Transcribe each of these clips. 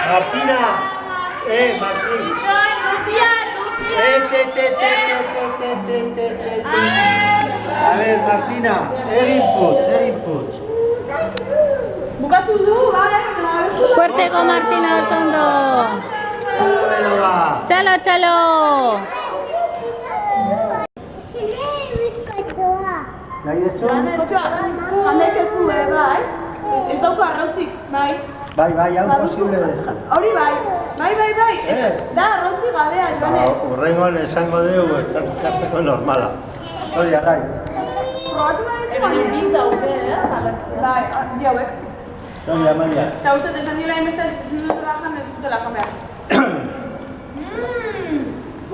Martina. Martín. Lucía. A ver, Martina, egin putz. Bukatu du, bai? Fuerteko Martina oso ondo. Txalo. Nahi dezu? Handaik ez du, bai? Ez dauka arrautzik, bai? Bai, hau posible dezu. Hori bai. Ez. Da arrautzik gabea, Joanes. Urrengoan esango dugu, eskatzeko normala. Hori, arrai. Probatu nahi bai, bi hauek. Hori, Amalia. Eta uste, esan dira hainbeste ezin dutela jan, ez dutela jan behar.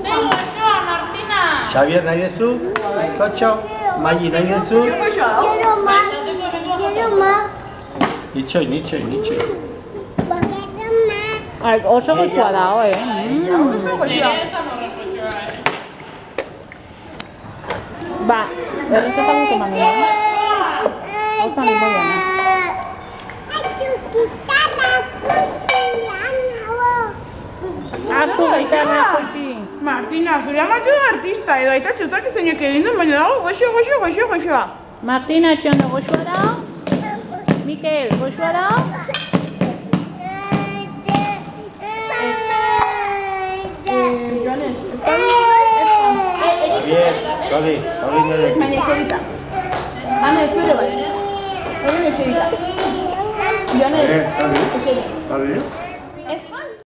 Tengo yo, Martina. Xavier, nahi dezu? Bizkotxo? Maili, nahi dezu? Quiero más. Nitxoi. Oso goxua da, Ba, berriz eta gutu manera. Hau zan limoiana. Hartu gitarra, Josi. Martina, zure amatxo da artista, edo aita txostak izainak egin duen, baina dago goxoa. Martina etxondo goxua da. Mikel, goxua da. Joanes, Hori nire. baina eserita. Ana, ezure bai. Hori eserita. Joanes, eserita. Hori.